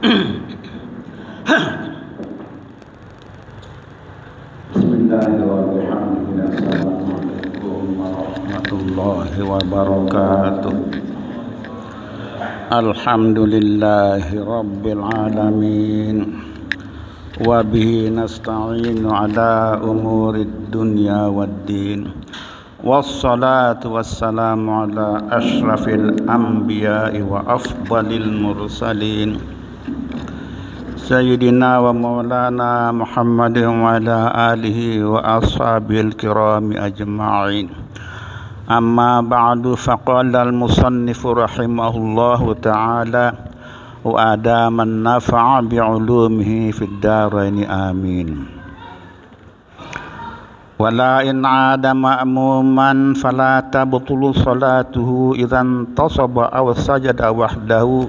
Bismillahirrahmanirrahim. Assalamualaikum warahmatullahi wabarakatuh. Alhamdulillahi rabbil alamin. Wa bihi nasta'inu ala umurid dunya waddin. Wassalatu wassalamu ala ashrafil anbiya'i wa afdalil mursalin. Sayyidina wa maulana Muhammadin wa ala alihi wa ashabil kirami ajma'in. Amma ba'du, faqala al-musannifu rahimahullahu ta'ala wa adaman nafa'a bi'ulumihi fid daraini amin. Wala in 'ada ma'muman fala tabtulu salatuhu idzan tasaba aw sajada wahdahu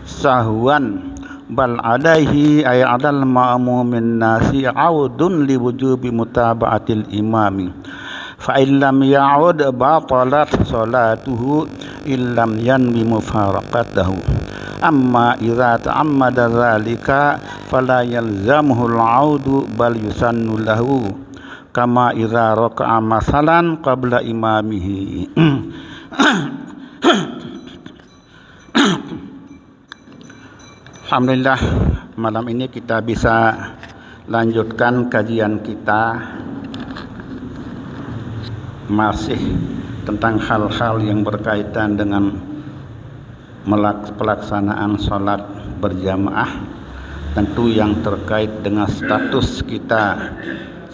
sahwan bal alaihi ay 'alal ma'mumin nasi 'audun li wujubi mutaba'atil imami fa illam ya'ud batalat salatuhu illam yanwi mufaraqatahu. Amma idza ta'ammada dzalika fala yalzamuhu al-'audu bal yusannu lahu kama idza raka'a masalan qabla imamihi. Alhamdulillah, malam ini kita bisa lanjutkan kajian kita masih tentang hal-hal yang berkaitan dengan pelaksanaan sholat berjamaah, tentu yang terkait dengan status kita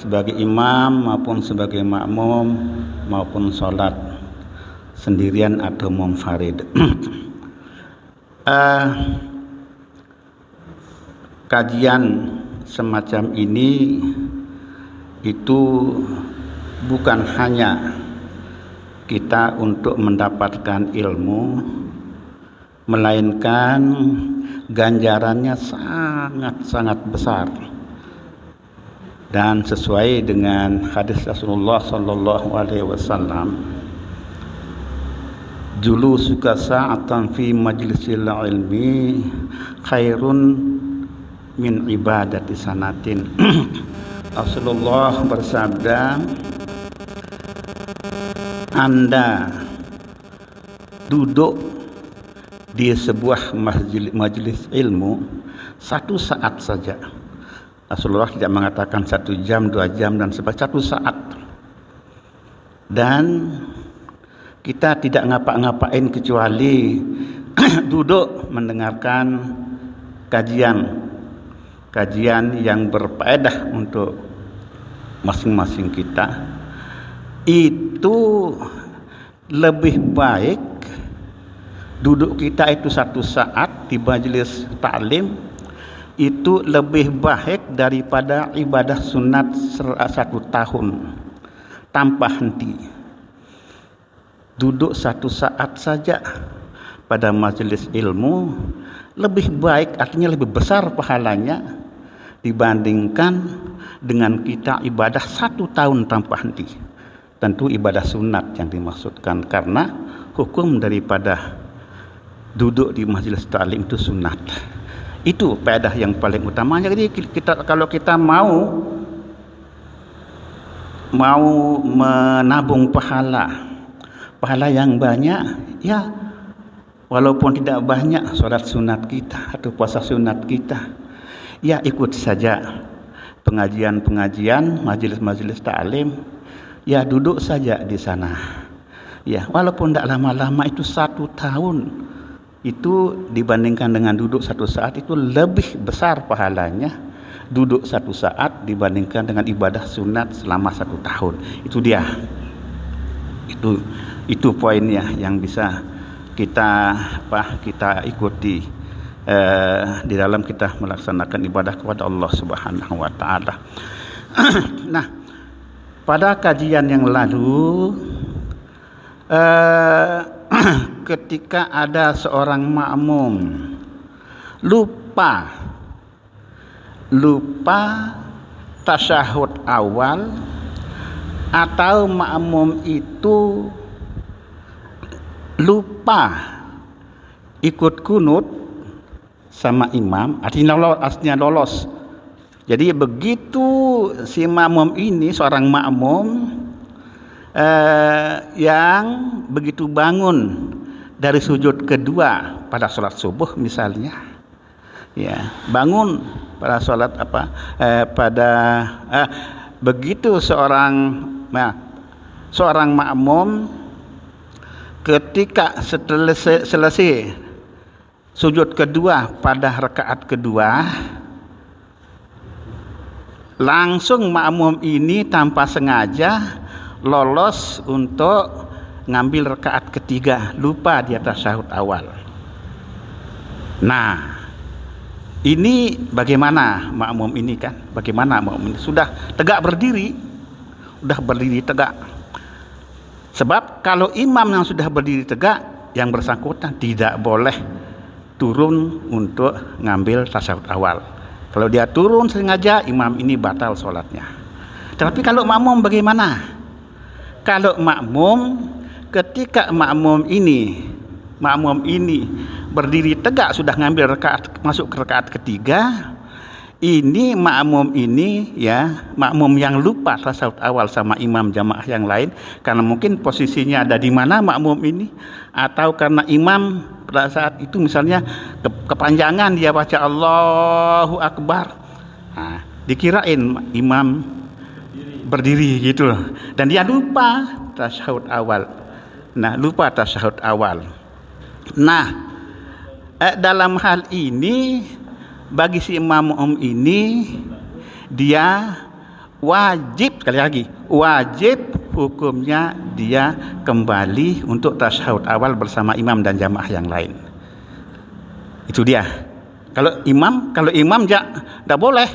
sebagai imam maupun sebagai makmum maupun sholat sendirian atau munfarid. Kajian semacam ini itu bukan hanya kita untuk mendapatkan ilmu, melainkan ganjarannya sangat-sangat besar. Dan sesuai dengan hadis Rasulullah sallallahu alaihi wasallam, julusuka sa'atan fi majlisil ilmi khairun min ibadati sanatin. Rasulullah bersabda, Anda duduk di sebuah majelis ilmu 1 saat saja. Rasulullah tidak mengatakan 1 jam, 2 jam dan sebagainya, 1 saat. Dan kita tidak ngapa-ngapain kecuali duduk mendengarkan kajian yang berfaedah untuk masing-masing kita. Itu lebih baik duduk kita itu 1 saat di majelis taklim, itu lebih baik daripada ibadah sunat 1 tahun tanpa henti. Duduk 1 saat saja pada majelis ilmu lebih baik, artinya lebih besar pahalanya dibandingkan dengan kita ibadah 1 tahun tanpa henti. Tentu ibadah sunat yang dimaksudkan, karena hukum daripada duduk di majelis taklim itu sunat. Itu faedah yang paling utamanya. Jadi kalau kita mau menabung pahala yang banyak, ya walaupun tidak banyak sholat sunat kita atau puasa sunat kita, ya ikut saja pengajian majelis taklim, ya duduk saja di sana. Ya walaupun tidak lama-lama, itu 1 tahun itu dibandingkan dengan duduk 1 saat itu lebih besar pahalanya duduk 1 saat dibandingkan dengan ibadah sunat selama 1 tahun. Itu dia. Itu poinnya yang bisa kita ikuti di dalam kita melaksanakan ibadah kepada Allah Subhanahu wa taala. Nah, pada kajian yang lalu ketika ada seorang makmum lupa tasyahud awal, atau makmum itu lupa ikut kunut sama imam, artinya lolos. Jadi begitu si makmum ini, seorang makmum yang begitu bangun dari sujud kedua pada sholat subuh misalnya, ya, bangun pada sholat begitu seorang makmum ketika selesai sujud kedua pada rakaat kedua, langsung makmum ini tanpa sengaja lolos untuk ngambil rakaat ketiga, lupa di atas tasyahud awal. Nah, ini bagaimana makmum ini kan? Bagaimana makmum ini? Sudah tegak berdiri, tegak. Sebab kalau imam yang sudah berdiri tegak, yang bersangkutan tidak boleh turun untuk ngambil tasyahud awal. Kalau dia turun sengaja, imam ini batal sholatnya. Tapi kalau makmum bagaimana? Kalau makmum, ketika makmum ini berdiri tegak sudah ngambil masuk ke rakaat ketiga, ini makmum ini, ya, makmum yang lupa tasyahud awal sama imam jamaah yang lain, karena mungkin posisinya ada di mana makmum ini, atau karena imam pada saat itu misalnya kepanjangan dia baca Allahu Akbar, dikirain imam berdiri gitu, dan dia lupa tasyahud awal. Dalam hal ini bagi si makmum ini, dia wajib, sekali lagi wajib hukumnya dia kembali untuk tasyahud awal bersama imam dan jamaah yang lain. Itu dia. Kalau imam tidak boleh.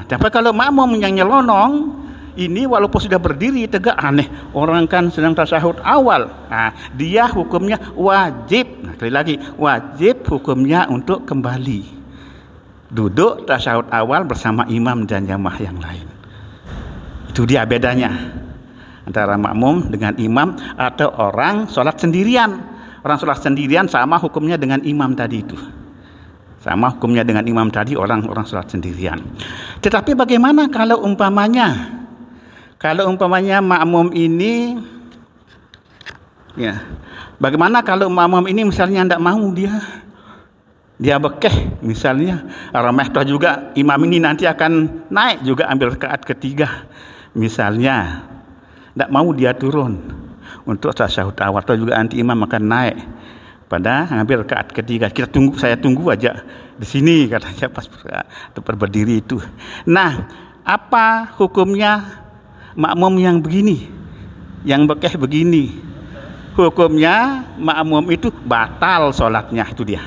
Tapi kalau makmum yang nyelonong ini, walaupun sudah berdiri tegak, aneh, orang kan sedang tasyahud awal, dia hukumnya wajib. Sekali lagi, wajib hukumnya untuk kembali duduk tasyahud awal bersama imam dan jamaah yang lain. Itu dia bedanya antara makmum dengan imam atau orang sholat sendirian. Orang sholat sendirian sama hukumnya dengan imam tadi itu. Sama hukumnya dengan imam tadi, orang sholat sendirian. Tetapi bagaimana kalau umpamanya makmum ini, ya, bagaimana kalau makmum ini misalnya tidak mau, dia bekeh misalnya, rameh toh juga imam ini nanti akan naik juga ambil rakaat ketiga misalnya, tidak mau dia turun untuk tasyahud awal, toh juga nanti imam akan naik pada ngambil rakaat ketiga. Saya tunggu aja di sini, katanya pas tempat berdiri itu. Nah, apa hukumnya makmum yang begini, yang bekeh begini? Hukumnya makmum itu batal sholatnya, itu dia.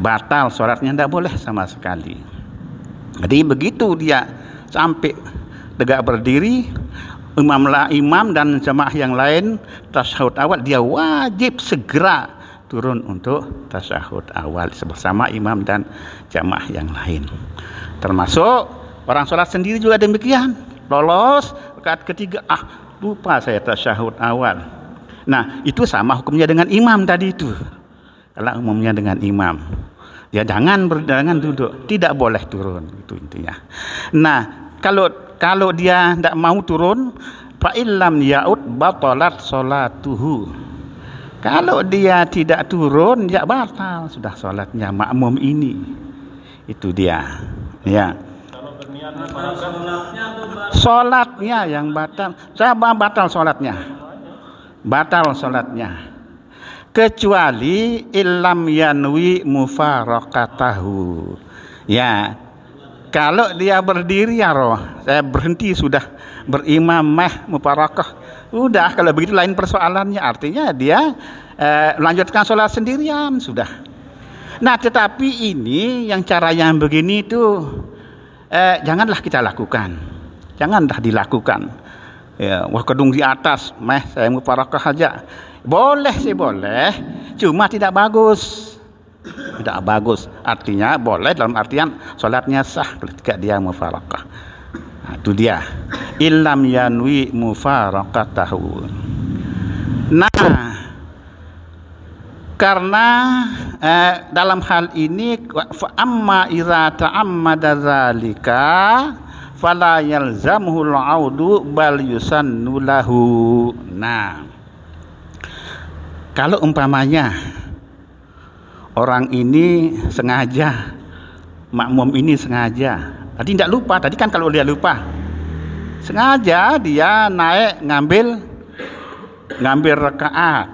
Batal sholatnya, tidak boleh sama sekali. Jadi begitu dia sampai tegak berdiri, imam dan jamaah yang lain tasyahud awal, dia wajib segera turun untuk tasyahud awal bersama imam dan jamaah yang lain. Termasuk orang sholat sendiri juga demikian, lolos rakaat ketiga, lupa saya tasyahud awal. Nah, itu sama hukumnya dengan imam tadi itu. Kalau umumnya dengan imam, ya jangan duduk, tidak boleh turun, itu intinya. Nah, kalau dia tidak mau turun, fa illam yaud batalat sholatuhu. Kalau dia tidak turun, ya batal sudah sholatnya makmum ini. Itu dia. Ya. Sholatnya yang batal. Batal sholatnya. Batal sholatnya. Kecuali illam yanwi mufaraqatahu. Ya. Kalau dia berdiri, ya roh, saya berhenti sudah berimamah mufarakah, udah, kalau begitu lain persoalannya, artinya dia melanjutkan sholat sendirian sudah. Nah, tetapi ini yang cara yang begini itu janganlah kita lakukan, janganlah dilakukan. Ya, wah, kedung di atas, saya mufarakah aja, boleh sih boleh, cuma tidak bagus. Tidak bagus, artinya boleh dalam artian sholatnya sah ketika dia mufaraqah. Itu dia, illam yanwi mufaraqatahu. Nah, karena dalam hal ini fa amma idza ta'ammada zalika fala yalzamuhul audu bal yusannu lahu. Nah, kalau umpamanya orang ini sengaja, makmum ini sengaja, tadi tidak lupa, tadi kan kalau dia lupa, sengaja dia naik ngambil rakaat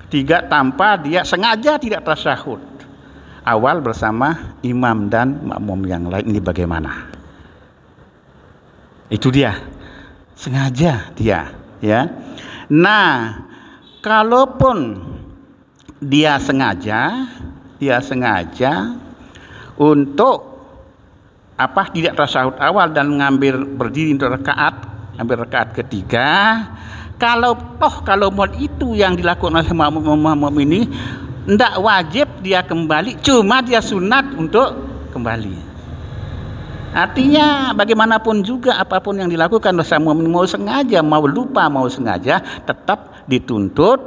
ketiga tanpa dia sengaja tidak tasyahud awal bersama imam dan makmum yang lain, ini bagaimana? Itu dia sengaja dia, ya. Nah, kalaupun dia sengaja untuk tidak tasyahud awal dan berdiri untuk ambil rakaat ketiga, kalau itu yang dilakukan oleh makmum ini, tidak wajib dia kembali, cuma dia sunat untuk kembali. Artinya bagaimanapun juga apapun yang dilakukan oleh makmum, mau sengaja, mau lupa, mau sengaja, tetap dituntut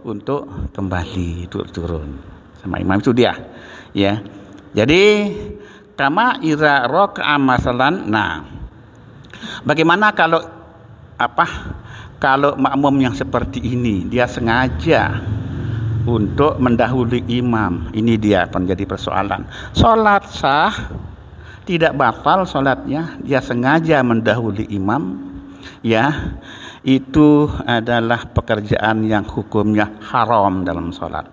untuk kembali, turun sama imam. Itu dia, ya. Jadi kama ira raka'a masalan. Nah, bagaimana kalau makmum yang seperti ini dia sengaja untuk mendahului imam, ini dia menjadi persoalan. Salat sah, tidak batal salatnya, dia sengaja mendahului imam, ya. Itu adalah pekerjaan yang hukumnya haram dalam salat.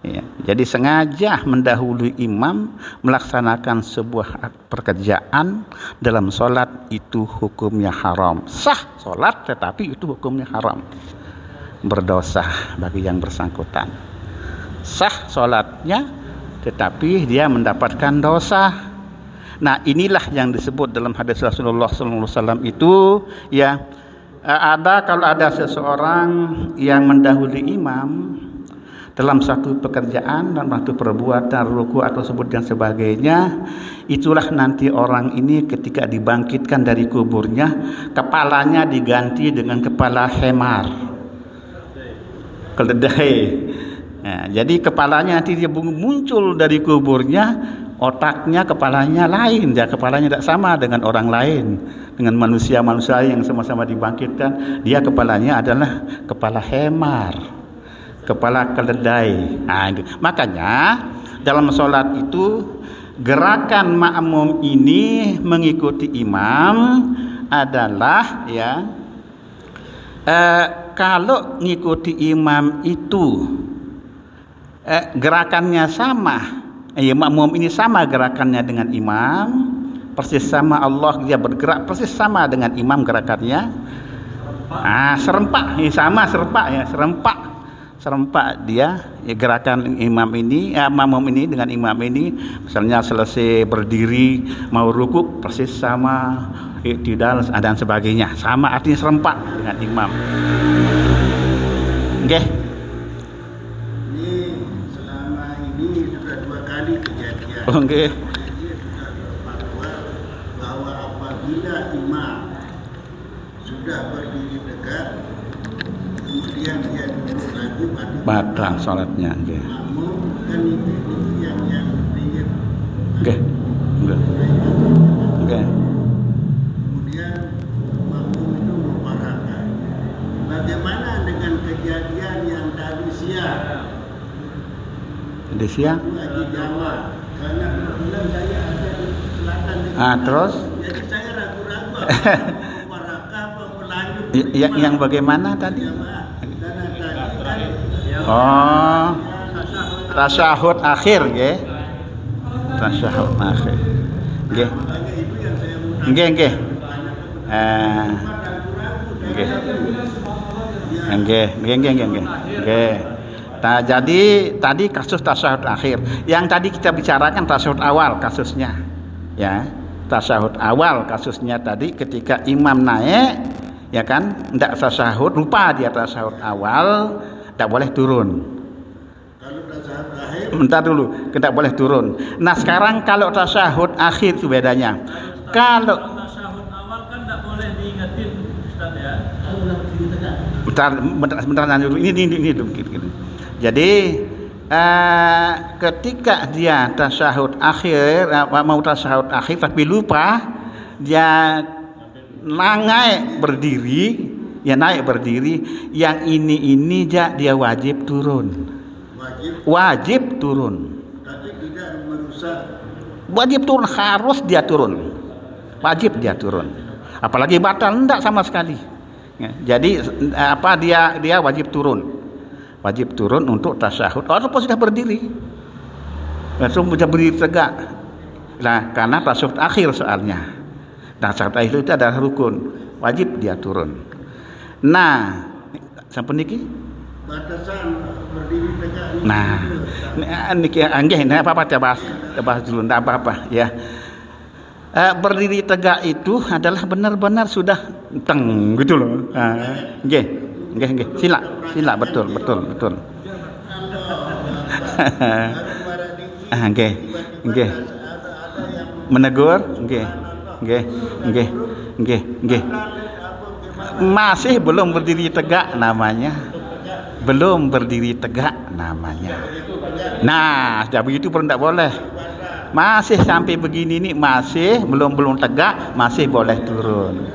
Ya, jadi sengaja mendahului imam melaksanakan sebuah pekerjaan dalam solat itu hukumnya haram. Sah solat tetapi itu hukumnya haram, berdosa bagi yang bersangkutan. Sah solatnya tetapi dia mendapatkan dosa. Nah, inilah yang disebut dalam hadis Rasulullah SAW itu, ya, kalau ada seseorang yang mendahului imam dalam satu pekerjaan, dalam satu perbuatan, ruku atau sebut dan sebagainya, itulah nanti orang ini ketika dibangkitkan dari kuburnya, kepalanya diganti dengan kepala hemar, keledai. Nah, jadi kepalanya nanti dia muncul dari kuburnya, otaknya, kepalanya lain, dia kepalanya tidak sama dengan orang lain, dengan manusia-manusia yang sama-sama dibangkitkan. Dia kepalanya adalah kepala hemar, kepala keledai. Nah, makanya dalam sholat itu gerakan makmum ini mengikuti imam adalah, ya, kalau ngikuti imam itu gerakannya sama, makmum ini sama gerakannya dengan imam, persis sama, Allah dia bergerak persis sama dengan imam gerakannya. Serempak, sama serempak dia, ya, gerakan imam ini, makmum ini dengan imam ini, misalnya selesai berdiri mau rukuk persis sama, iktidal dan sebagainya sama, artinya serempak dengan imam. Okay. Ini selama ini sudah 2 kali kejadian. Okay. Dia sudah berfatwa bahwa apabila imam sudah berdiri tegak kemudian dia duduk lagi, batal salatnya. Okay. Makmum kan itu yang ingin. Okay. Okay. Kemudian makmum itu memparahkan. Bagaimana dengan kejadian yang tadi siang? Tadi siang? Lagi Jawa, karena kebetulan saya ada di selatan. Terus? Jadi saya ragu-ragu memparahkan apa melanjut. Yang bagaimana tadi? Karena tadi kan tasyahud akhir, nggih. Tasyahud akhir. Nggih. Nggih, nggih. Nggih. Jadi tadi kasus tasyahud akhir. Yang tadi kita bicarakan tasyahud awal kasusnya. Ya. Tasyahud awal kasusnya tadi ketika imam naik, ya kan, tidak tasyahud, lupa dia tasyahud awal, tidak boleh turun. Kalau tasyahud akhir, bentar dulu, tidak boleh turun. Nah, sekarang kalau tasyahud akhir itu bedanya. Kalau tasyahud awal kan tidak boleh diingetin, Ustaz, ya. kalau lagi tegak. bentar dulu. Ini dulu. Jadi ketika dia tasyahud akhir, mau tasyahud akhir tapi lupa, dia naik berdiri, yang ini dia wajib turun. Wajib turun. Tapi tidak merusak. Wajib turun, harus dia turun. Wajib dia turun. Apalagi batal, enggak sama sekali. Ya, jadi dia wajib turun. Wajib turun untuk tasyahud. Walaupun sudah berdiri. Langsung sudah berdiri tegak. Nah, karena tasyahud akhir soalnya. Tasyahud akhir itu adalah rukun. Wajib dia turun. Nah, sampun niki? Batasan berdiri tegak ini. Nah, niki anggih apa-apa coba dulu, enggak apa-apa ya. Berdiri tegak itu adalah benar-benar sudah teng gitu loh. Nggih. Sila betul. Nggih. Menegur, nggih. Masih belum berdiri tegak namanya. Nah, sudah begitu pun tidak boleh. Masih sampai begini nih, masih belum tegak, masih boleh turun.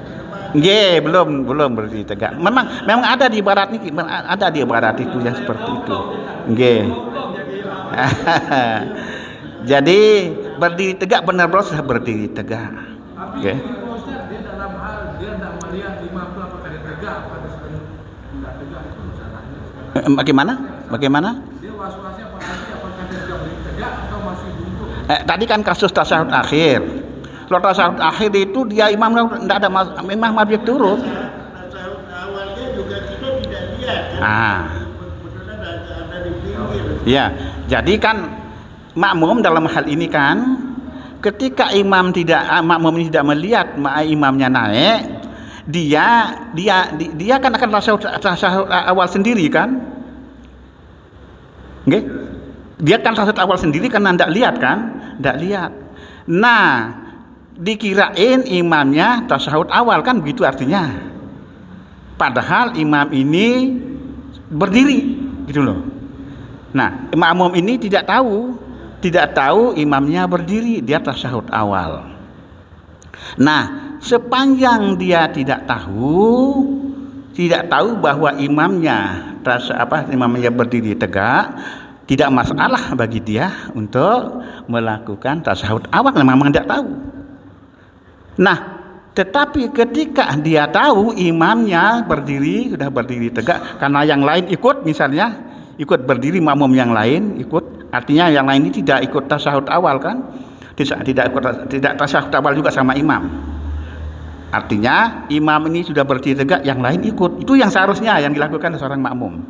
Nggih, belum berdiri tegak. Memang ada di barat ini, ada di barat itu yang seperti itu. Nggih. Jadi berdiri tegak benar-benar sudah berdiri tegak. Oke. Dia dalam hal dia tidak melihat imam itu apakah dia tegak apa dia tidak tegak, itu masalahnya. Bagaimana? Dia was-wasnya apakah dia sudah berdiri tegak atau masih duduk. Tadi kan kasus tasyahud akhir. Kalau tasyahud akhir itu dia imam tidak ada imam wajib turun. Tasyahud awalnya juga kita tidak lihat. Kebetulan ada di pinggir. Ya, jadi kan makmum dalam hal ini kan ketika makmum ini tidak melihat imamnya naik, dia kan akan tasyahud awal sendiri kan? Nggih? Dia kan tasyahud awal sendiri karena tidak lihat kan? Tidak lihat. Nah, dikirain imamnya tasyahud awal kan begitu artinya. Padahal imam ini berdiri gitu loh. Nah, makmum ini tidak tahu imamnya berdiri, dia tasyahud awal. Nah, sepanjang dia tidak tahu bahwa imamnya berdiri tegak, tidak masalah bagi dia untuk melakukan tasyahud awal, memang tidak tahu. Nah, tetapi ketika dia tahu imamnya sudah berdiri tegak, karena yang lain ikut berdiri, makmum yang lain ikut, artinya yang lain ini tidak ikut tasyahud awal kan? Tidak tasyahud awal juga sama imam. Artinya imam ini sudah berdiri tegak, yang lain ikut. Itu yang seharusnya yang dilakukan seorang makmum.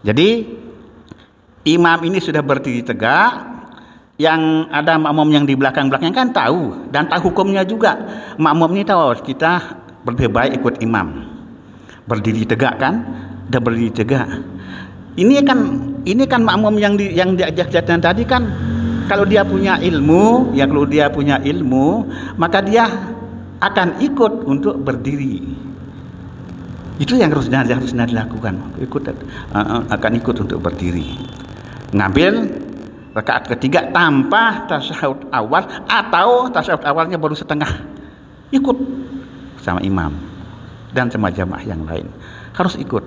Jadi imam ini sudah berdiri tegak, yang ada makmum yang di belakang-belakang kan tahu dan tahu hukumnya juga. Makmum ini tahu kita lebih baik ikut imam. Berdiri tegak kan? Udah berdiri tegak. Ini kan makmum yang diajak jalan tadi kan, kalau dia punya ilmu, maka dia akan ikut untuk berdiri. Itu yang harusnya dilakukan. Akan ikut untuk berdiri. Ngambil rakaat ketiga tanpa tasyahud awal, atau tasyahud awalnya baru setengah, ikut sama imam dan sama jamaah yang lain, harus ikut.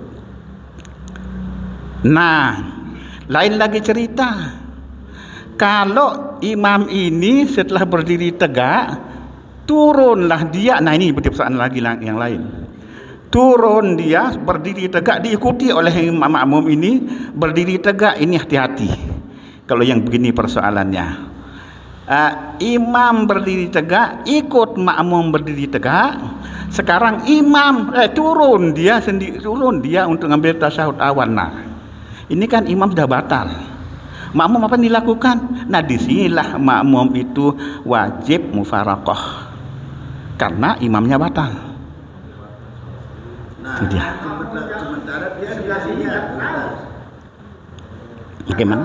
Nah, lain lagi cerita kalau imam ini setelah berdiri tegak turunlah dia. Nah, ini persoalan lagi yang lain. Turun dia berdiri tegak, diikuti oleh makmum ini berdiri tegak. Ini hati-hati kalau yang begini persoalannya. Imam berdiri tegak, ikut makmum berdiri tegak. Sekarang imam turun dia untuk ngambil tasyahud awal. Nah, ini kan imam sudah batal. Makmum apa yang dilakukan? Nah, disinilah makmum itu wajib mufaraqah karena imamnya batal. Nah, itu dia. Sementara dia tidak lihat. Bagaimana?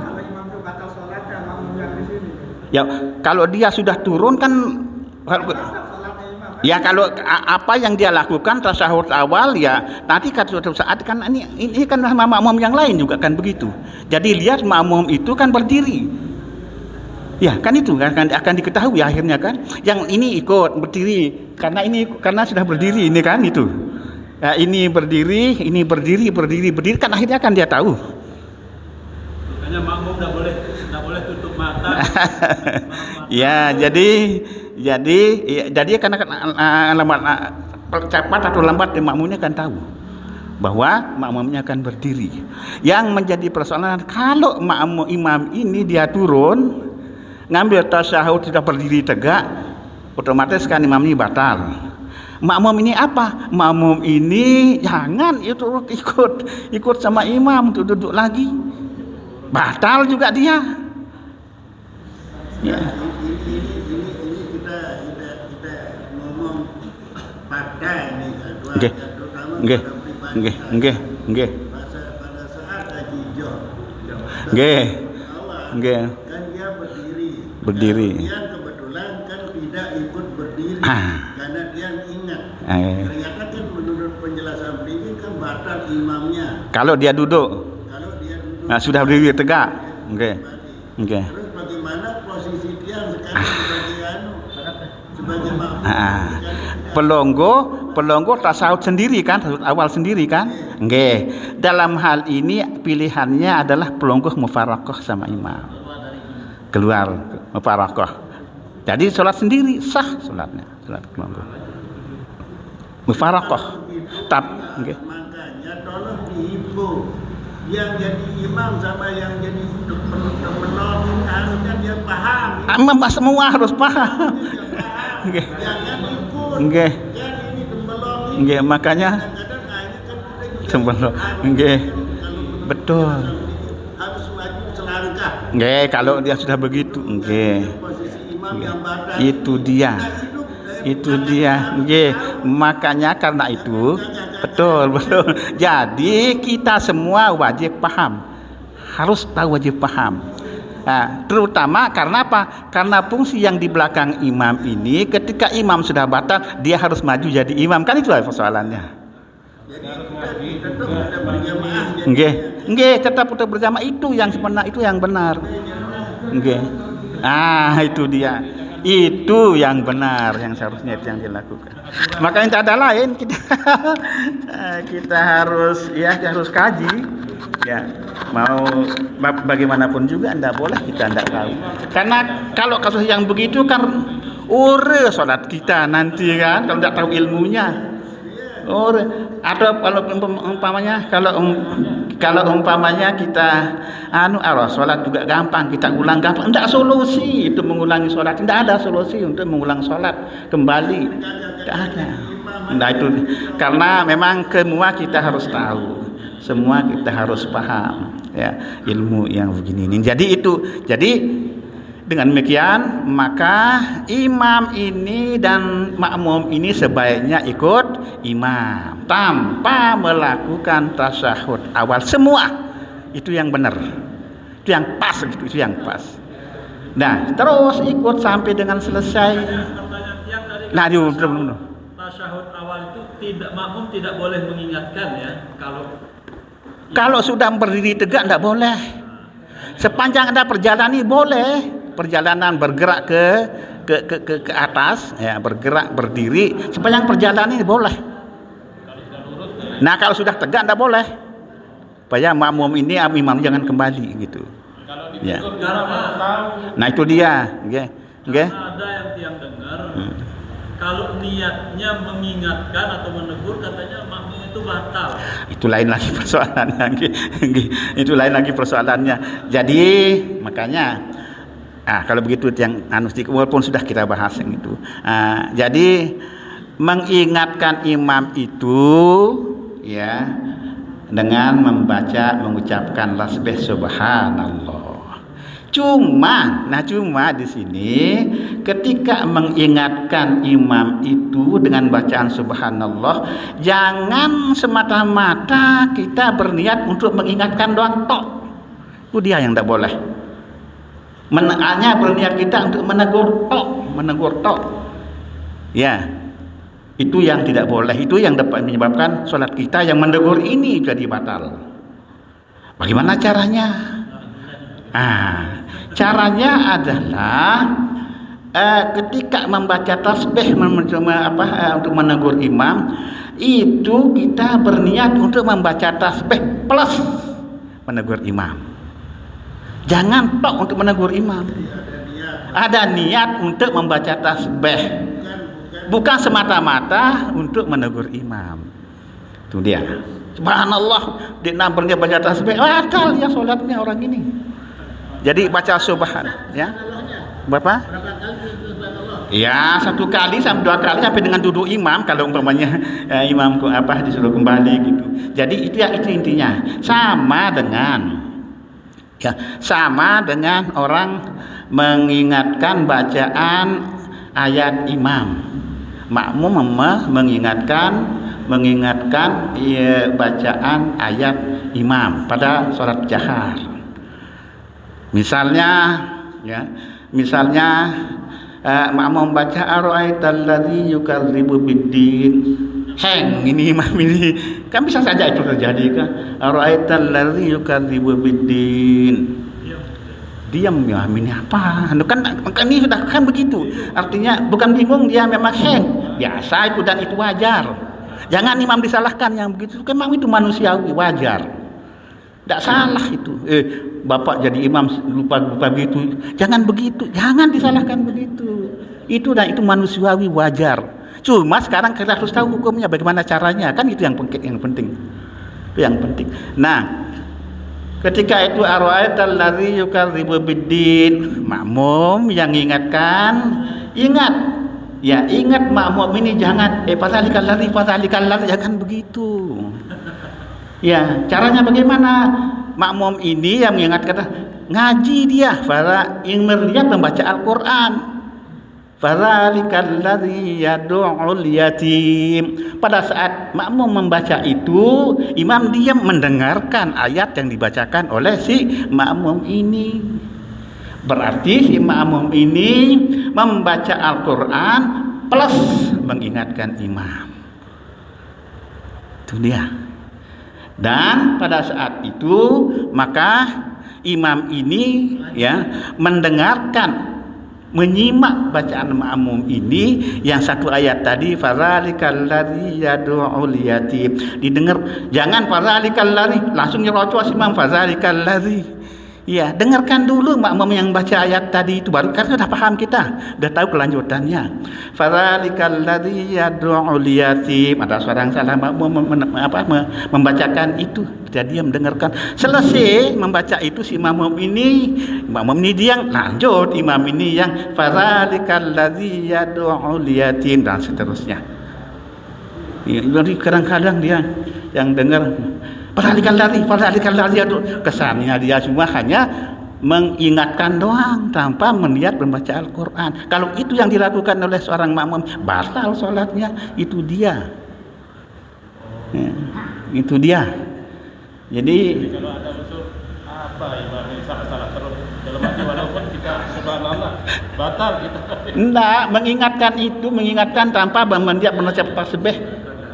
Ya, kalau dia sudah turun kan Ya kalau apa yang dia lakukan tasyahud awal ya nanti suatu saat kan ini kan makmum yang lain juga kan begitu. Jadi lihat makmum itu kan berdiri. Ya kan itu kan akan diketahui akhirnya kan. Yang ini ikut berdiri karena sudah berdiri ini kan itu. Ya, ini berdiri kan akhirnya kan dia tahu. Makanya makmum tidak boleh tutup mata. Ya jadi karena lambat cepat atau lambat makmumnya kan tahu bahwa makmumnya akan berdiri. Yang menjadi persoalan kalau imam ini dia turun ngambil tasyahud sudah berdiri tegak, otomatis kan imam ini batal. Makmum ini apa? Makmum ini jangan itu ikut sama imam untuk duduk lagi, batal juga dia. Ya. Pada ini kedua, Nggih. terutama Nggih. pada pribadi Nggih. saya. Nggih. Nggih. Pada saat haji Jom, Nggih. awal Nggih. kan dia berdiri. Berdiri. Dia kebetulan kan tidak ikut berdiri karena dia ingat. Ternyata kan menurut penjelasan ini kan batal imamnya. Kalau dia duduk, Kalau dia duduk. nah, sudah berdiri tegak. Nggih. Bagi. Nggih. Terus bagaimana posisi dia sekarang sebagai makmum? Pelonggo tasawuf sendiri kan, tasawuf awal sendiri kan. Nggih. Dalam hal ini pilihannya adalah pelonggo mufaraqah sama imam. Keluar mufaraqah. Jadi sholat sendiri sah sholatnya, sholat pelonggo. Mufaraqah. Nggih. Makanya tolong dihimbau yang jadi imam sama yang jadi penolong harusnya dia paham. Semua harus paham. Nggih. Jangan ikut. Nggih. Yang ini tembelong ini. Nggih, makanya Kadang-kadang ini kan kita juga tembelong. harus- Nggih. kalau Betul. harus maju selangkah. Nggih, kalau dia sudah begitu, nggih. Posisi imam yang batal. Itu dia. Itu dia. Nggih, makanya karena itu betul. Jadi kita semua wajib paham. Harus tahu, wajib paham. Nah, terutama karena apa? Karena fungsi yang di belakang imam ini ketika imam sudah batal, dia harus maju jadi imam. Kan itu persoalannya. Jadi kita tetap ada berjamaah. Nggih. Nggih, tetap untuk berjamaah itu yang benar, itu yang benar. Nggih. Itu dia. Itu yang benar, yang seharusnya itu yang dilakukan. Makanya tidak ada lain, kita harus kaji. Ya, mau bagaimanapun juga tidak boleh kita tidak tahu. Karena kalau kasus yang begitu kan sholat kita nanti kan kalau tidak tahu ilmunya. Atau kalau umpamanya kita sholat juga gampang, kita ulang gampang. Tidak solusi itu mengulangi sholat. Tidak ada solusi untuk mengulang sholat kembali. Tidak ada. Nah itu karena memang semua kita harus tahu, semua kita harus paham ya ilmu yang begini ini. Jadi dengan demikian maka imam ini dan makmum ini sebaiknya ikut imam tanpa melakukan tasyahud awal. Semua itu yang benar, itu yang pas, itu yang pas. Nah terus ikut sampai dengan selesai. Nah tasyahud awal itu makmum tidak boleh mengingatkan ya kalau sudah berdiri tegak tidak boleh. Sepanjang ada perjalanan boleh. Perjalanan bergerak ke atas ya, bergerak berdiri sepanjang perjalanan ini boleh. Nah kalau sudah tegak tidak boleh, supaya makmum ini imam jangan kembali gitu ya. Nah itu dia. Ada yang dengar kalau niatnya mengingatkan atau menegur katanya makmum itu batal. Itu lain lagi persoalannya. Itu lain lagi persoalannya. Jadi makanya kalau begitu yang walaupun sudah kita bahas yang itu. Jadi mengingatkan imam itu ya dengan mengucapkan tasbih subhanallah. Cuma di sini ketika mengingatkan imam itu dengan bacaan subhanallah, jangan semata-mata kita berniat untuk mengingatkan doang tok. Itu dia yang tidak boleh. Hanya berniat kita untuk menegur tok. Ya. Itu yang tidak boleh, itu yang dapat menyebabkan sholat kita yang menegur ini jadi batal. Bagaimana caranya? Caranya adalah ketika membaca tasbih untuk menegur imam, itu kita berniat untuk membaca tasbih plus menegur imam. Jangan tok untuk menegur imam. Ada niat untuk membaca tasbih, bukan semata-mata untuk menegur imam. Itu dia. Subhanallah, dia nampak baca tasbih, akal ya solatnya orang ini. Jadi baca subhan, ya. Berapa? Ya, 1 kali sampai 2 kali sampai dengan duduk imam kalau umpamanya imam disuruh kembali gitu. Jadi itu intinya. Sama dengan orang mengingatkan bacaan ayat imam. Makmum mengingatkan bacaan ayat imam pada sholat jahar. Misalnya makmum baca ara'aital ladzi yukadzibu biddin. Ini imam ini kan bisa saja itu terjadi kan. Ara'aital ladzi yukadzibu biddin. Diam ya, ini apa? Kan ini sudah kan begitu. Artinya bukan bingung, dia memang biasa itu dan itu wajar. Jangan imam disalahkan yang begitu. Memang itu manusiawi, wajar. Tidak salah itu. Bapak jadi imam lupa begitu. Jangan begitu. Jangan disalahkan begitu. Itu manusiawi, wajar. Cuma sekarang kita harus tahu hukumnya, bagaimana caranya. Kan itu yang penting. Itu yang penting. Nah, ketika itu ara'aital ladzi yukadzibu biddin, makmum yang ingatkan, ingat makmum ini jangan fazalikal ladzi, jangan begitu. Ya, caranya bagaimana? Makmum ini yang mengingatkan, ngaji dia, yang melihat membaca Al-Qur'an. Fazalikal ladzi yad'ul yatim. Pada saat makmum membaca itu, imam diam mendengarkan ayat yang dibacakan oleh si makmum ini. Berarti si makmum ini membaca Al-Qur'an plus mengingatkan imam. Itu dia. Dan pada saat itu maka imam ini menyimak bacaan makmum ini yang satu ayat tadi, fazalikal ladzi yad'ul yatim, didengar. Jangan fazalikal ladzi langsung nyerocos imam fazalikal ladzi. Ya, dengarkan dulu makmum yang baca ayat tadi itu, baru karena sudah paham kita, sudah tahu kelanjutannya. Fazalikal ladzi yad'ul yatim. Ada seorang salah makmum membacakan itu, jadi dia mendengarkan. Selesai membaca itu si makmum ini diam, lanjut imam ini yang fazalikal ladzi yad'ul yatim dan seterusnya. Ya, jadi kadang-kadang dia yang dengar fazalikal ladzi, kesannya dia semua hanya mengingatkan doang tanpa meniat membaca Al-Qur'an. Kalau itu yang dilakukan oleh seorang makmum, batal sholatnya. Itu dia. Ya, itu dia. Jadi kalau ada usul apa imam ini salah terus dalam arti walaupun kita subhanallah batal kita. Enggak, mengingatkan tanpa meniat mengucap tasbih.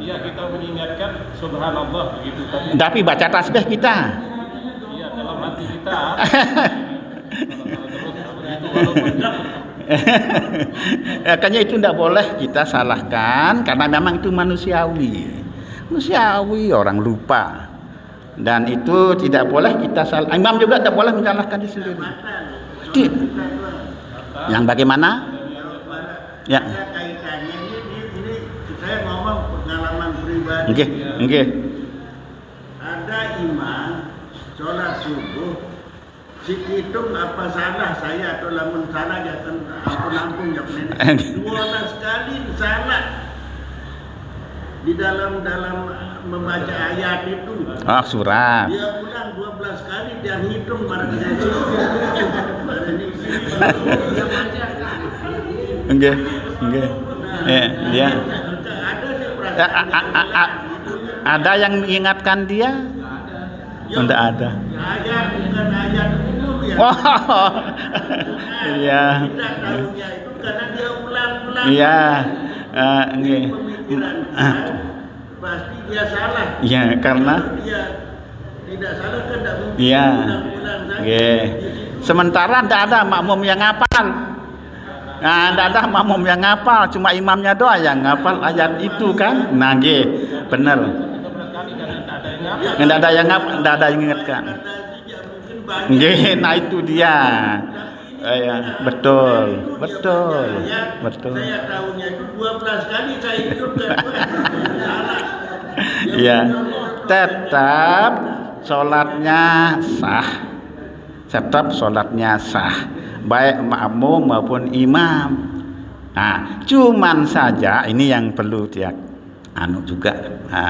Iya, kita mengingatkan subhanallah begitu tadi. Tapi baca tasbih kita. Iya, dalam hati kita. Makanya itu tidak boleh kita salahkan, karena memang itu manusiawi, orang lupa, dan itu tidak boleh kita salah. Imam juga tidak boleh menyalahkan diri sendiri. Yang bagaimana? Ya. Kaitannya ini saya ngomong pengalaman pribadi. Oke. Ada imam sholat subuh, si hitung apa salah saya atau lamun salah ya kan ampun ya 12 kali salah di dalam membaca ayat itu. Surat. Dia ulang 12 kali, dia hitung pada dia. Oke. Dia. Ada yang mengingatkan dia? Tidak ada. Ayat bukan ayat umum ya. Iya. Tidak tahunya itu karena dia ulang-ulang. Iya. pikiran dia, pasti dia salah. Ya, karena Kalau dia tidak salah kan tidak mungkin ya. ulang-ulang saja. Nggih. Sementara tidak ada makmum yang ngapal. Nah, tidak ada makmum yang ngapal, cuma imamnya doang yang ngapal ayat itu kan. Nah, nggih, benar. Tidak ada yang ngapal, tidak ada yang ingatkan. Nggih, nah itu dia. Ya, betul. Saya tahunya itu 12 kali saya hidup dan salah. Ya, tetap sholatnya sah. Tetap sholatnya sah, baik makmum maupun imam. Nah, cuman saja ini yang perlu dia juga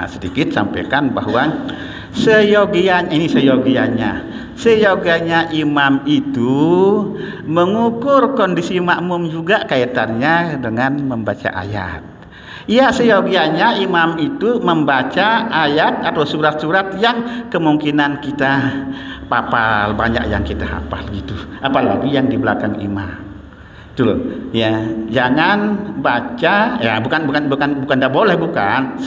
sedikit sampaikan bahwa seyogianya imam itu mengukur kondisi makmum juga kaitannya dengan membaca ayat. Ya, seyogianya imam itu membaca ayat atau surat-surat yang kemungkinan kita hafal, banyak yang kita hafal gitu. Apalagi yang di belakang imam. Itu loh. Ya, jangan baca ya bukan tidak boleh, bukan.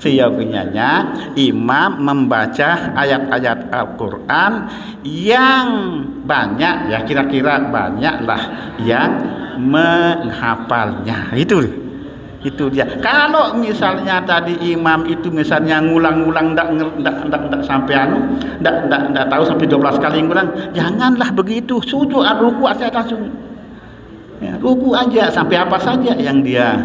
Seyogianya imam membaca ayat-ayat Al-Qur'an yang banyak, ya kira-kira banyaklah yang menghafalnya. Itu dia. Kalau misalnya tadi imam itu misalnya ngulang-ngulang ndak sampai ndak tahu sampai 12 kali ngulang, janganlah begitu. Sujud ruku aja langsung. Ya, ruku aja sampai apa saja yang dia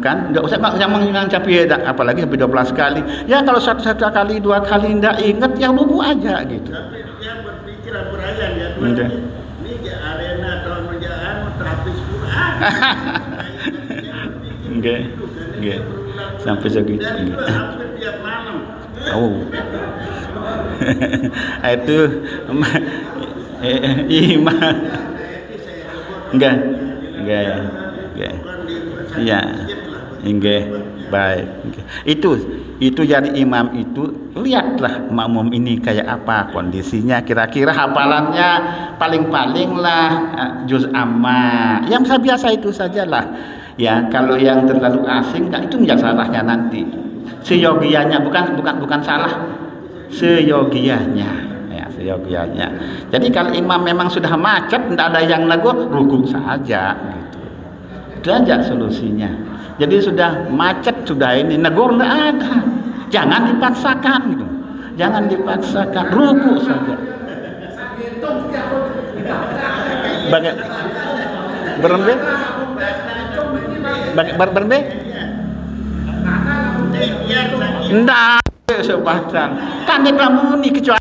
kan, enggak usah jangan sampai apalagi sampai 12 kali. Ya kalau satu kali, 2 kali ndak ingat, ya ruku aja gitu. Tapi dia berpikir berayan ya Tuhan. Ini arena atau menjaan habis Quran. Nggih. Sampai segitu. Dan itu hampir tiap malam. Oh. Itu imam. Enggak. Ya. Nggih. Baik. Itu jadi imam itu, lihatlah makmum ini kayak apa kondisinya, kira-kira hafalannya paling-paling lah juz amma. Yang biasa itu sajalah. Ya, kalau yang terlalu asing kan itu menjadi salahnya nanti. Seyogianya bukan salah. Seyogianya. Ya, seyogianya. Jadi kalau imam memang sudah macet, tidak ada yang negur, ruku saja gitu. Itu aja solusinya. Jadi sudah macet, sudah ini negur tidak ada. Jangan dipaksakan gitu. Jangan dipaksakan, ruku saja. Berembe? Berbe? Ndak sebacan. Kan dia muni kecuali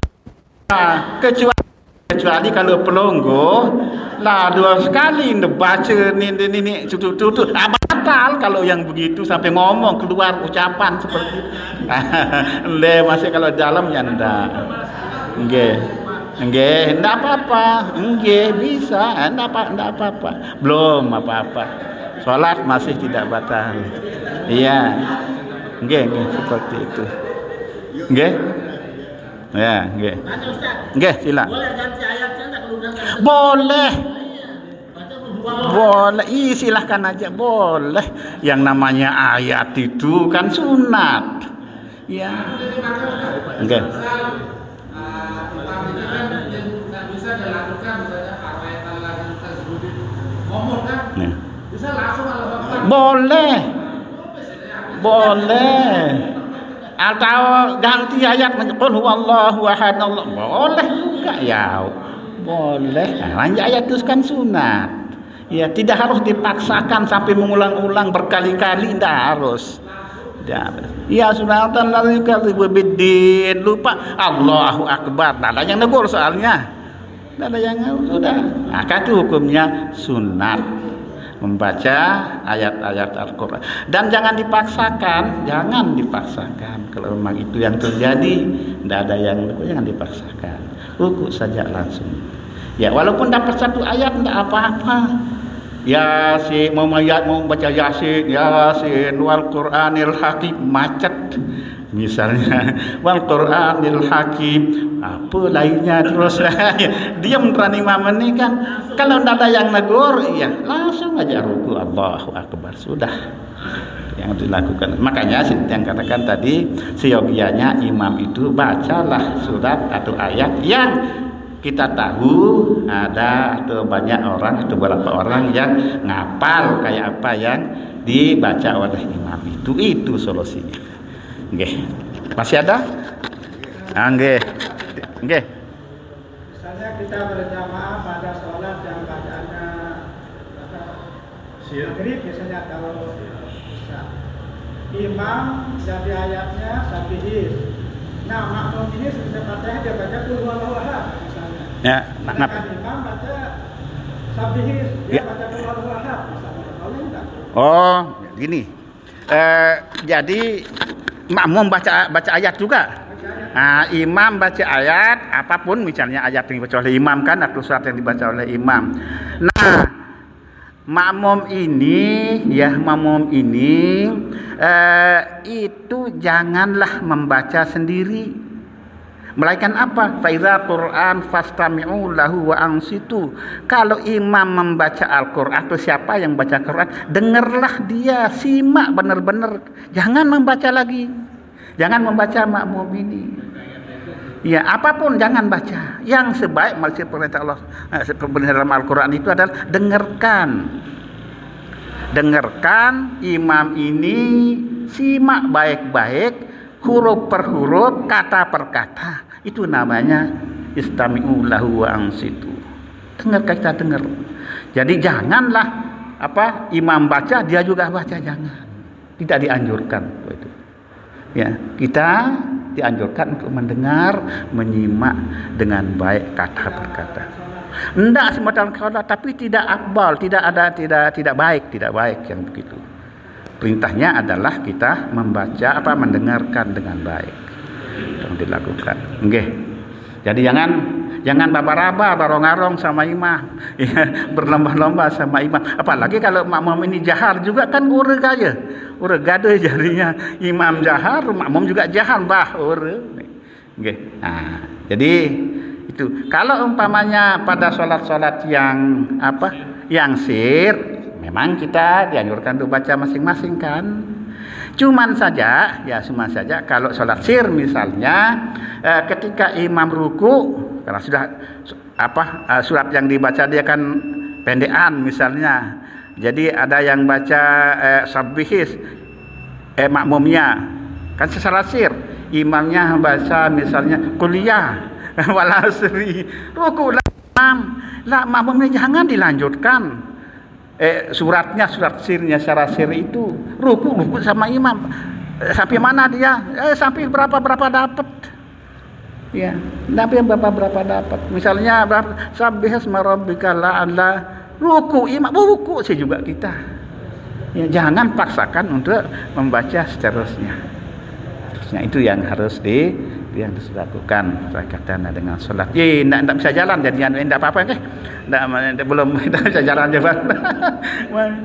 kalau pelonggo lah 2 sekali baca ini tutup batal kalau yang begitu sampai ngomong keluar ucapan seperti le masih kalau dalam ya ndak. Nggih, ndak apa-apa. Nggih, bisa, ndak apa-apa. Belum apa-apa. Salat masih tidak batal. Iya. Nggih, seperti itu. Nggih. Ya, nggih. Nggih, silakan. Boleh ganti ayatnya enggak kalau Boleh. Boleh, silahkan aja, boleh. Yang namanya ayat itu kan sunat. Ya. Nggih. Bisa dilakukan misalnya ayat lagi tersebut ngomong kan bisa langsung boleh atau ganti ayat qul huwallahu ahad Allah boleh juga ya boleh. Lanjut ayat itu kan sunat ya, tidak harus dipaksakan sampai mengulang-ulang berkali-kali, tidak harus. Ya sunatan lalu kalau bidin lupa Allahu Akbar, tidak ada yang negur soalnya, tidak ada yang sudah. Nah, itu hukumnya sunat membaca ayat-ayat Al-Quran dan jangan dipaksakan kalau memang itu yang terjadi, tidak ada yang jangan dipaksakan, ruku saja langsung ya, walaupun dapat 1 ayat tidak apa-apa Yasin, mau baca Yasin wal Qur'anil Hakim macet misalnya, wal Qur'anil Hakim apa lainnya terus diam terani imam ini kan. Kalau tidak ada yang negur, ya langsung aja ruku, Allahu Akbar, sudah yang dilakukan. Makanya yang katakan tadi, seyogianya imam itu bacalah surat atau ayat yang kita tahu ada atau banyak orang atau beberapa orang yang ngapal kayak apa yang dibaca oleh imam itu solusinya. Nggih. Masih ada? Nggih. Nggih. Misalnya kita berjamaah pada sholat yang bacaannya maghrib biasanya kalau imam jadi ayatnya sabihis. Nah, makmum ini sebelum Fatihah dia baca qul huwallahu ahad misalnya. Ya, Imam baca sabihis, dia baca qul huwallahu ahad misalnya. Boleh enggak? Oh, gini. Jadi makmum baca ayat juga. Nah, imam baca ayat apapun, misalnya ayat yang dibaca oleh imam kan atau surat yang dibaca oleh imam. Nah, makmum ini itu janganlah membaca sendiri. Melainkan apa? Fa iza Qur'an fastami'u lahu wa ansitu. Kalau imam membaca Al-Qur'an atau siapa yang baca Qur'an, dengarlah dia, simak benar-benar. Jangan membaca lagi. Jangan membaca makmum ini. Ya, apapun jangan baca. Yang sebaik masih perintah Allah dalam Al-Qur'an itu adalah dengarkan. Dengarkan imam ini, simak baik-baik huruf per huruf, kata per kata. Itu namanya istami'u lahu wa ansitu. Dengar, kita dengar. Jadi janganlah imam baca dia juga baca, jangan. Tidak dianjurkan itu. Ya, kita dianjurkan untuk mendengar, menyimak dengan baik kata per kata. Enggak semacam kata, tapi tidak akbal, tidak baik yang begitu. Perintahnya adalah kita membaca mendengarkan dengan baik. Yang dilakukan. Nggih. Jadi jangan baba-raba barong-arong sama imam. Ya, berlomba-lomba sama imam. Apalagi kalau makmum ini jahar juga kan ure gade jadinya. Imam jahar, makmum juga jahar ure. Nggih. Nah, jadi itu. Kalau umpamanya pada sholat-sholat yang sir, memang kita dianjurkan untuk baca masing-masing kan. Cuma saja kalau sholat sir misalnya ketika imam ruku, karena sudah surat yang dibaca dia kan pendekan misalnya. Jadi ada yang baca sabihis makmumnya kan secara sir, imamnya baca misalnya kuliah walasri ruku lah makmumnya jangan dilanjutkan. Surat sirnya secara sir itu ruku sama imam sampai mana dia sampai berapa dapat ya, sampai berapa dapat misalnya sabbihasma rabbikal a'la ruku imam ruku sih juga kita ya, jangan paksakan untuk membaca seterusnya. Itu yang harus dilakukan berkaitan dengan sholat. Tidak bisa jalan jadinya, tidak apa-apa kan? Belum bisa jalan juga.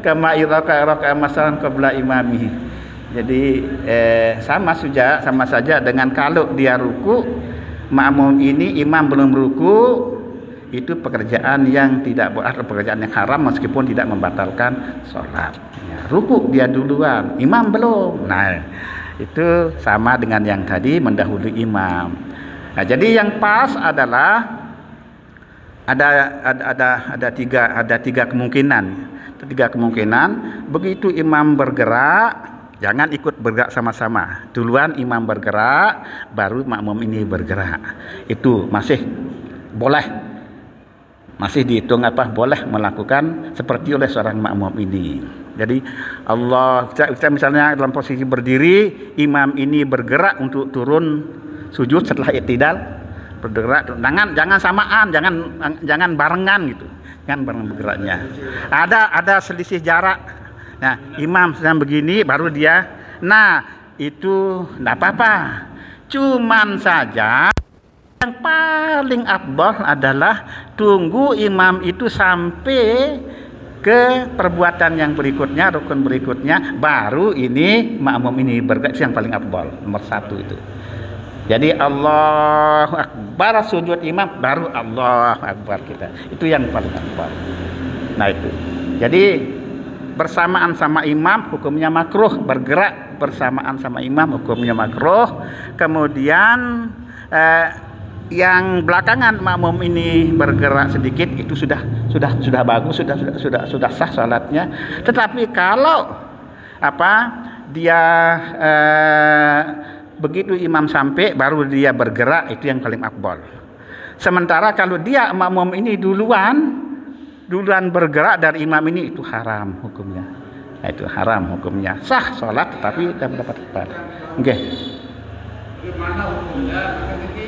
Kama iraka masalan qabla imami. Jadi sama saja dengan kalau dia ruku, makmum ini imam belum ruku, itu pekerjaan yang tidak atau pekerjaan yang haram meskipun tidak membatalkan sholat. Ya, ruku dia duluan, imam belum. Nah, itu sama dengan yang tadi mendahului imam. Nah, jadi yang pas adalah ada tiga kemungkinan. Tiga kemungkinan. Begitu imam bergerak, jangan ikut bergerak sama-sama. Duluan imam bergerak, baru makmum ini bergerak. Itu masih boleh. Masih dihitung boleh melakukan seperti oleh seorang makmum ini. Jadi kita misalnya dalam posisi berdiri, imam ini bergerak untuk turun sujud setelah i'tidal, bergerak. Jangan samaan, jangan barengan gitu. Jangan bareng bergeraknya. Ada selisih jarak. Nah, imam sedang begini baru dia. Nah, itu enggak apa-apa. Cuman saja yang paling afdal adalah tunggu imam itu sampai ke perbuatan yang berikutnya, rukun berikutnya, baru ini makmum ini bergerak, itu yang paling afdal, nomor 1 itu. Jadi Allahu Akbar sujud imam, baru Allahu Akbar kita, itu yang paling afdal. Nah itu. Jadi bersamaan sama imam hukumnya makruh, bergerak bersamaan sama imam hukumnya makruh. Kemudian yang belakangan makmum ini bergerak sedikit itu sudah bagus, sudah sah salatnya. Tetapi kalau dia begitu imam sampai baru dia bergerak, itu yang paling afdal. Sementara kalau dia makmum ini duluan bergerak dari imam ini, itu haram hukumnya. Nah, itu haram hukumnya. Sah salat tetapi tidak mendapat pahala. Oke. Bagaimana hukumnya ketika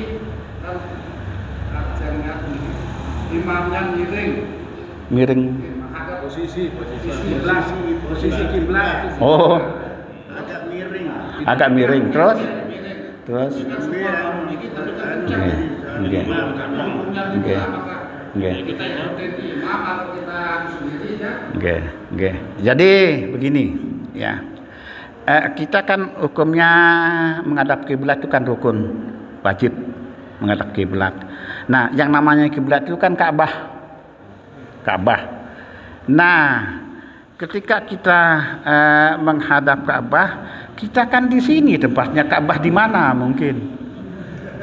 imamnya Miring. ada posisi kiblat. Oh, Agak miring. agak miring. Terus. Nggih. Jadi begini ya. Kita kan hukumnya menghadap kiblat itu kan rukun, wajib menghadap kiblat. Nah, yang namanya kiblat itu kan Ka'bah. Nah, ketika kita menghadap Ka'bah, kita kan di sini tempatnya. Ka'bah di mana mungkin?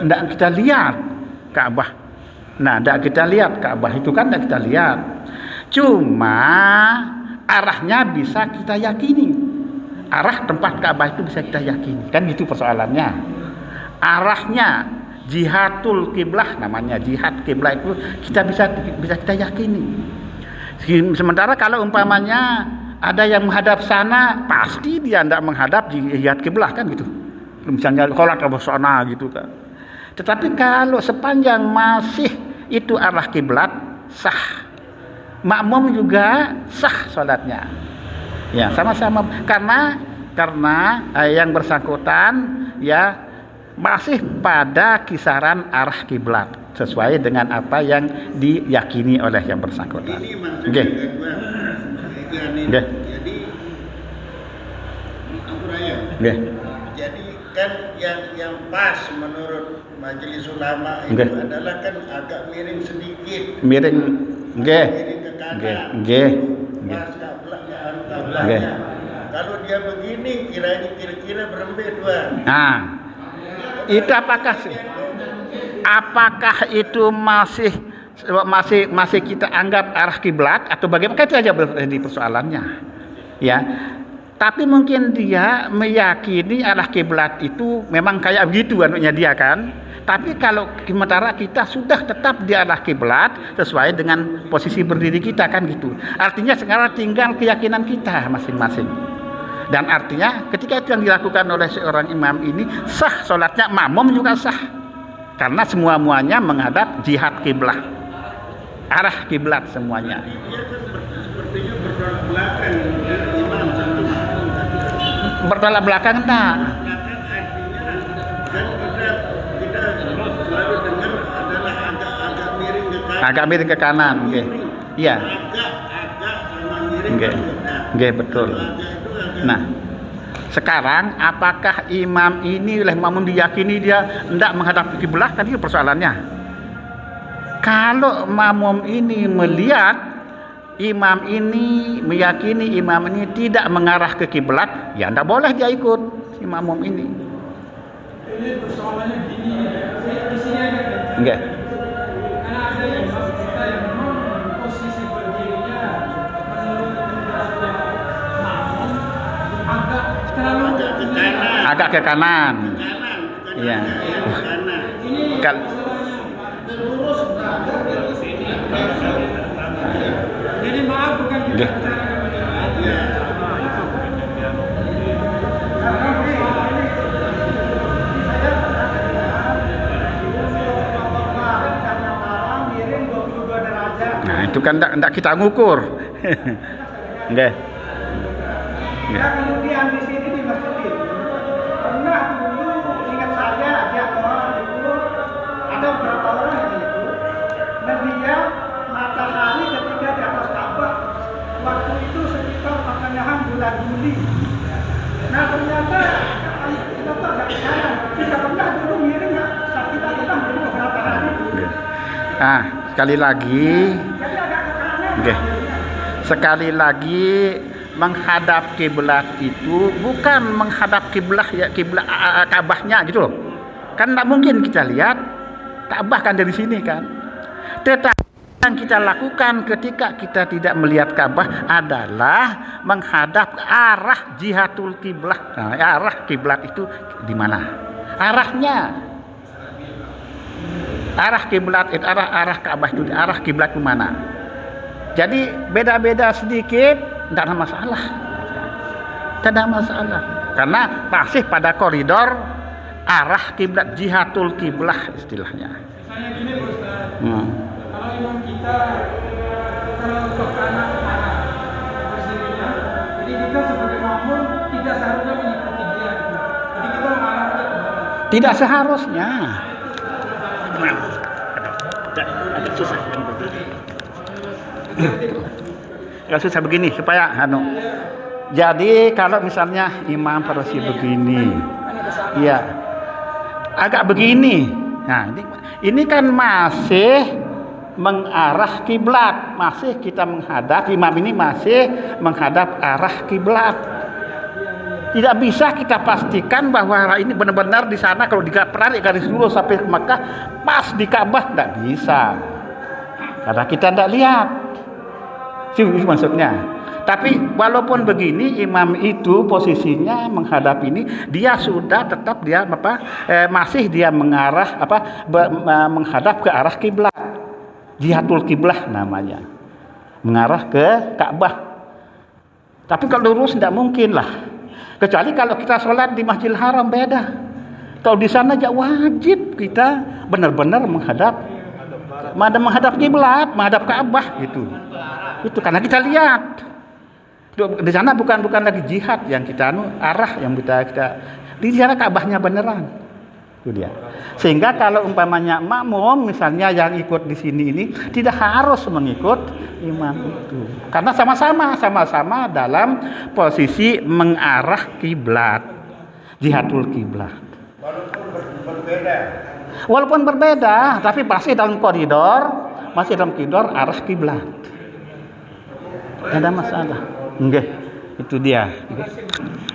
Tidak kita lihat Ka'bah. Nah, tidak kita lihat Ka'bah itu kan tidak kita lihat. Cuma arahnya bisa kita yakini. Arah tempat Ka'bah itu bisa kita yakini. Kan gitu persoalannya. Arahnya jihatul kiblah, namanya jihad kiblah itu kita bisa kita yakini. Sementara kalau umpamanya ada yang menghadap sana, pasti dia tidak menghadap jihad kiblah kan gitu. Misalnya sholat ke sana gitu kan. Tetapi kalau sepanjang masih itu arah kiblat, sah. Makmum juga sah sholatnya. Ya, sama-sama karena yang bersangkutan ya masih pada kisaran arah kiblat sesuai dengan apa yang diyakini oleh yang bersangkutan. Oke. Jadi kan yang pas menurut majelis ulama itu adalah kan agak miring sedikit. Miring Miring ke kanan. Pas kablahnya. Kalau dia begini kira-kira berembet, Tuan. Nah, itu apakah itu masih kita anggap arah kiblat atau bagaimana? Itu aja di persoalannya. Ya. Tapi mungkin dia meyakini arah kiblat itu memang kayak begitu anunya dia kan. Tapi kalau sementara kita sudah tetap di arah kiblat sesuai dengan posisi berdiri kita kan gitu. Artinya sekarang tinggal keyakinan kita masing-masing. Dan artinya ketika itu yang dilakukan oleh seorang imam ini sah sholatnya, makmum juga sah. Karena semua-muanya menghadap jihad kiblat. Arah kiblat semuanya. Sepertinya bertolak belakang imam satu makmum. Bertolak belakang enggak? Kan kita selalu dengar adalah agak miring ke kanan. Agak miring ke kanan, oke. Iya. Agak sama miring. Oke, betul. Nah, sekarang apakah imam ini oleh makmum diyakini dia tidak menghadap kiblat? Kan itu persoalannya. Kalau makmum ini melihat imam ini meyakini imam ini tidak mengarah ke kiblat, ya tidak boleh dia ikut si makmum ini. Ini persoalannya gini, di sini ada Enggak. karena ada imam kita yang memang posisi berdirinya menurut makmum agak terlalu Agak ke kanan. Iya. ini lurus jadi maaf bukan kita Nggih. bicara Nah, itu kan tidak kita ngukur. Nggih. Nah, kemudian di sini di masjid pernah dulu ingat saya ada orang itu ada beberapa orang yang itu melihat matahari ketika di atas Ka'bah kiri. Nah ternyata kita nggak ke kanan. Kita pernah dulu miring nggak? Saat kita pernah dulu berapa hari? Sekali lagi. Jadi agak ke kanan. Okay. Sekali lagi, menghadap kiblat itu bukan menghadap kiblat ya kiblat Ka'bahnya gitu loh. Kan tidak mungkin kita lihat Ka'bah kan dari sini kan. Tetapi yang kita lakukan ketika kita tidak melihat Ka'bah adalah menghadap arah jihatul kiblat. Nah, arah kiblat itu di mana? Arahnya. Arah kiblat itu arah Ka'bah itu arah kiblat ke mana? Jadi beda-beda sedikit, tidak ada masalah. Tidak ada masalah. Karena masih pada koridor arah kiblat, jihatul kiblah istilahnya. Misalnya gini Pak Ustaz, kalau imam kita kalau ke kanan berdirinya, jadi kita sebagai makmum tidak seharusnya mengikuti dia gitu. Jadi kita mengarah ke barat. Tidak seharusnya. Agak susah. Agak susah begini supaya Jadi kalau misalnya imam parasi begini, ya agak begini. Nah, ini kan masih mengarah kiblat, masih kita menghadap, imam ini masih menghadap arah kiblat. Tidak bisa kita pastikan bahwa ini benar-benar di sana kalau ditarik garis lurus sampai ke Makkah pas di Ka'bah, tidak bisa. Karena kita tidak lihat. Itu maksudnya. Tapi walaupun begini, imam itu posisinya menghadap ini, dia sudah tetap dia masih dia mengarah menghadap ke arah kiblat. Jihatul kiblah namanya. Mengarah ke Ka'bah. Tapi kalau lurus tidak mungkin lah. Kecuali kalau kita sholat di Masjidil Haram beda. Kalau di sana aja wajib kita benar-benar menghadap kiblat, menghadap Ka'bah gitu. Itu karena kita lihat. Di sana bukan lagi jihad yang kita arah yang kita di sana Ka'bahnya beneran. Itu dia. Sehingga kalau umpamanya makmum misalnya yang ikut di sini ini tidak harus mengikut imam itu. Karena sama-sama dalam posisi mengarah kiblat. Jihadul kiblat. Walaupun berbeda, tapi masih dalam koridor arah kiblat. Tidak ada masalah. Enggak. Itu dia.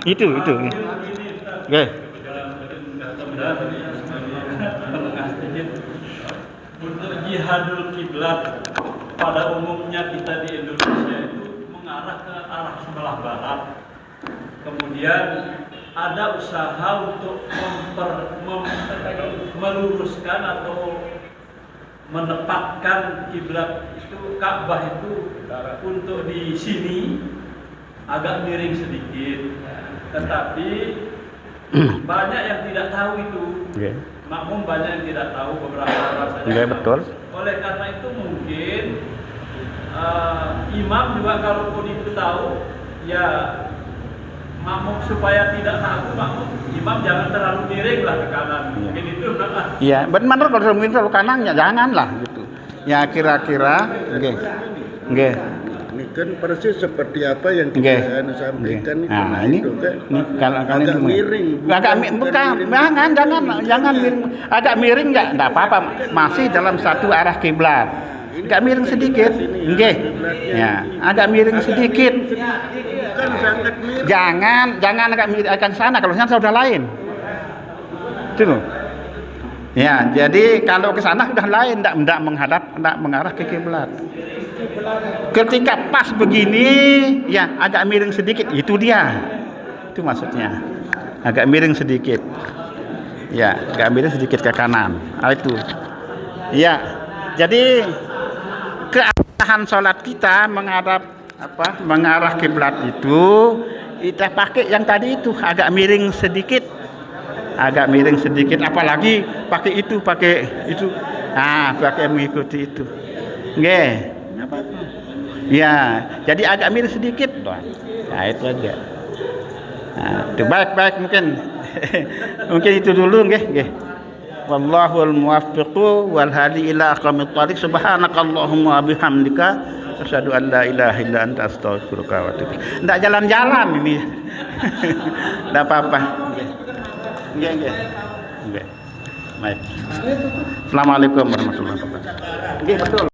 Itu. Oke. Untuk jihadul kiblat pada umumnya kita di Indonesia itu mengarah ke arah sebelah barat. Kemudian ada usaha untuk meluruskan atau menempatkan kiblat itu Ka'bah itu untuk di sini agak miring sedikit. Tetapi banyak yang tidak tahu itu. Yeah. Makmum banyak yang tidak tahu, beberapa orang saja. Yeah, betul. Oleh karena itu mungkin imam juga kalaupun itu tahu, ya makmum supaya tidak tahu imam jangan terlalu miring lah ke kanan. Yeah. Mungkin itu. Iya, benar kalau miring terlalu kanan ya janganlah gitu. Ya kira-kira, nggih. Ini kan persis seperti apa yang kita sampaikan itu. Nah, ini kalau agak miring. Jangan miring. Agak miring enggak apa-apa, masih dalam satu arah kiblat. Agak miring sedikit. Nggih. Ya, agak miring sedikit. Bukan sangat miring. Jangan agak miring akan sana kalau sana sudah lain. Itu loh. Ya, jadi kalau ke sana sudah lain, tidak mengarah ke kiblat. Ketika pas begini, ya agak miring sedikit, itu dia. Itu maksudnya. Agak miring sedikit. Ya, agak miring sedikit ke kanan. Itu. Ya. Jadi kearahan salat kita mengarah kiblat itu kita pakai yang tadi itu agak miring sedikit. Apalagi pakai itu. Pakai mengikuti itu. Nggih. Ya, jadi agak miring sedikit doang. Nah, itu aja. Nah, itu baik mungkin itu dulu nggih. Wallahul muwaffiq wal hadi ila aqwamit thariq. Subhanakallahumma wa bihamdika Asyhadu an la ilaha illa anta astaghfiruka wa atubu ilaik. Enggak jalan-jalan ini. Enggak apa-apa. Nggih. Baik. Assalamualaikum warahmatullahi wabarakatuh. Nggih, betul.